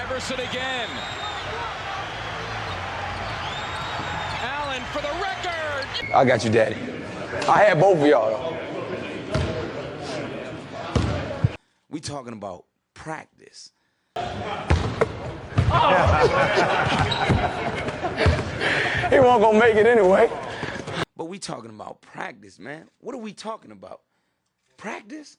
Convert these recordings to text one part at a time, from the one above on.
Iverson again. Allen for the record. I got you, Daddy. I had both of y'all, though. We talking about practice. He wasn't gonna make it anyway. But we talking about practice, man. What are we talking about? Practice?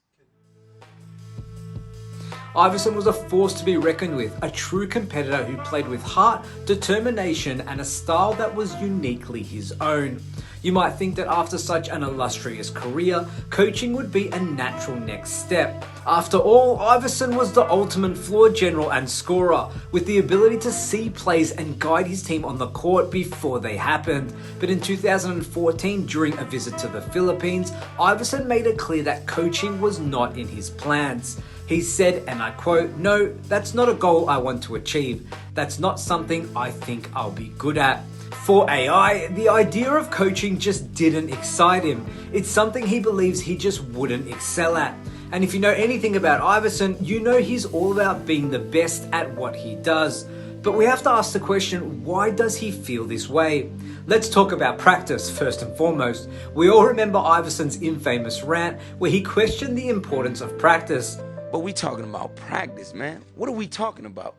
Iverson was a force to be reckoned with, a true competitor who played with heart, determination, and a style that was uniquely his own. You might think that after such an illustrious career, coaching would be a natural next step. After all, Iverson was the ultimate floor general and scorer, with the ability to see plays and guide his team on the court before they happened. But in 2014, during a visit to the Philippines, Iverson made it clear that coaching was not in his plans. He said, and I quote, "No, that's not a goal I want to achieve. That's not something I think I'll be good at." For AI, the idea of coaching just didn't excite him. It's something he believes he just wouldn't excel at. And if you know anything about Iverson, you know he's all about being the best at what he does. But we have to ask the question, why does he feel this way? Let's talk about practice first and foremost. We all remember Iverson's infamous rant where he questioned the importance of practice. But we talking about practice, man. What are we talking about?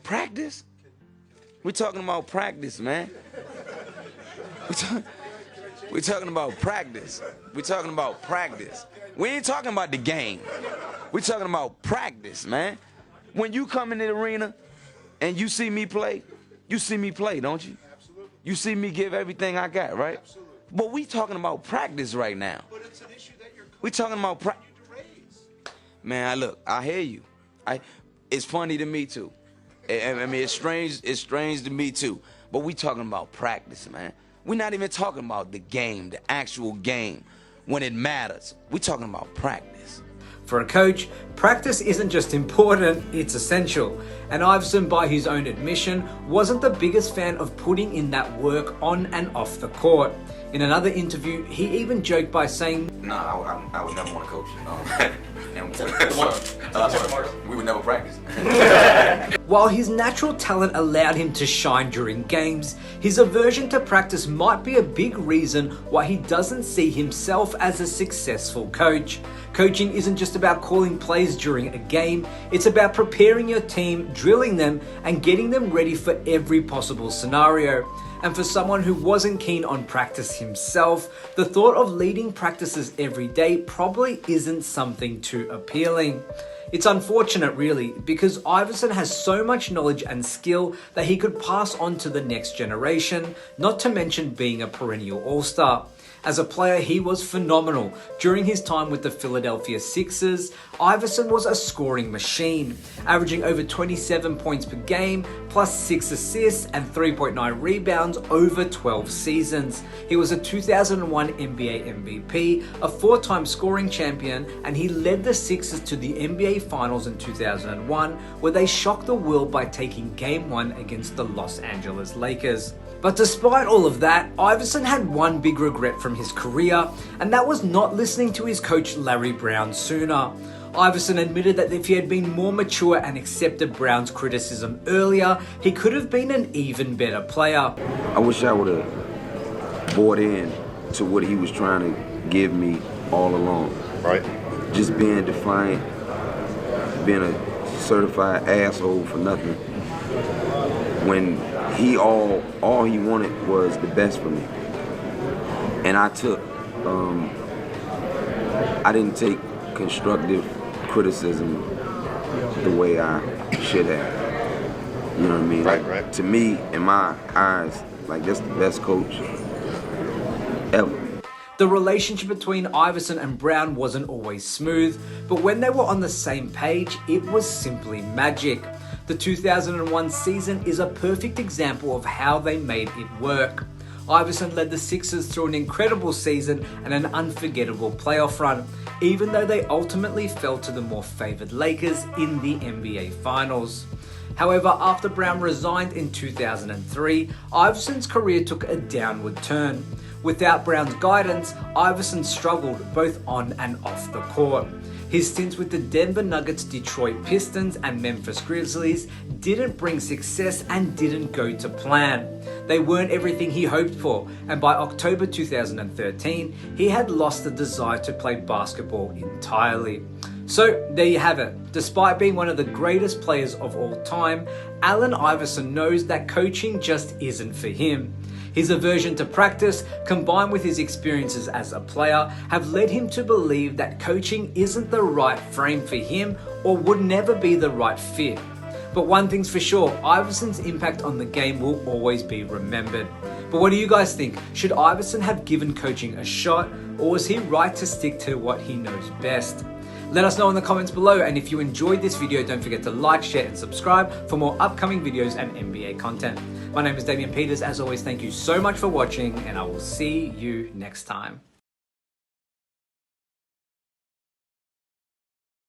Practice? We're talking about practice, man. We're talking about practice. We're talking about practice. We ain't talking about the game. We're talking about practice, man. When you come in the arena and you see me play, don't you? Absolutely. You see me give everything I got, right? Absolutely. But we talking about practice right now. But it's an issue that you're We talking about practice. you to raise. Man, look, I hear you. It's funny to me too. I mean, it's strange to me too. But we talking about practice, man. We're not even talking about the game, the actual game, when it matters. We're talking about practice. For a coach, practice isn't just important, it's essential. And Iverson, by his own admission, wasn't the biggest fan of putting in that work on and off the court. In another interview, he even joked by saying, No, I would never want to coach. And we would never practice. while his natural talent allowed him to shine during games, his aversion to practice might be a big reason why he doesn't see himself as a successful coach. Coaching isn't just about calling plays during a game, it's about preparing your team, drilling them, and getting them ready for every possible scenario. And for someone who wasn't keen on practice himself, the thought of leading practices every day probably isn't something too appealing. It's unfortunate really, because Iverson has so much knowledge and skill that he could pass on to the next generation, not to mention being a perennial all-star. As a player, he was phenomenal. During his time with the Philadelphia Sixers, Iverson was a scoring machine, averaging over 27 points per game, plus 6 assists and 3.9 rebounds over 12 seasons. He was a 2001 NBA MVP, a 4-time scoring champion, and he led the Sixers to the NBA Finals in 2001, where they shocked the world by taking Game 1 against the Los Angeles Lakers. But despite all of that, Iverson had one big regret from his career, and that was not listening to his coach Larry Brown sooner. Iverson admitted that if he had been more mature and accepted Brown's criticism earlier, he could have been an even better player. I wish I would have bought in to what he was trying to give me all along. Right. Just being defiant, being a certified asshole for nothing. When all he wanted was the best for me. And I didn't take constructive criticism the way I should have. You know what I mean? Right. To me, in my eyes, like that's the best coach ever. The relationship between Iverson and Brown wasn't always smooth, but when they were on the same page, it was simply magic. The 2001 season is a perfect example of how they made it work. Iverson led the Sixers through an incredible season and an unforgettable playoff run, even though they ultimately fell to the more favoured Lakers in the NBA Finals. However, after Brown resigned in 2003, Iverson's career took a downward turn. Without Brown's guidance, Iverson struggled both on and off the court. His stints with the Denver Nuggets, Detroit Pistons, and Memphis Grizzlies didn't bring success and didn't go to plan. They weren't everything he hoped for, and by October 2013, he had lost the desire to play basketball entirely. So there you have it. Despite being one of the greatest players of all time, Allen Iverson knows that coaching just isn't for him. His aversion to practice, combined with his experiences as a player, have led him to believe that coaching isn't the right frame for him or would never be the right fit. But one thing's for sure, Iverson's impact on the game will always be remembered. But what do you guys think? Should Iverson have given coaching a shot, or was he right to stick to what he knows best? Let us know in the comments below, and if you enjoyed this video, don't forget to like, share, and subscribe for more upcoming videos and NBA content. My name is Damian Peters. As always, thank you so much for watching, and I will see you next time.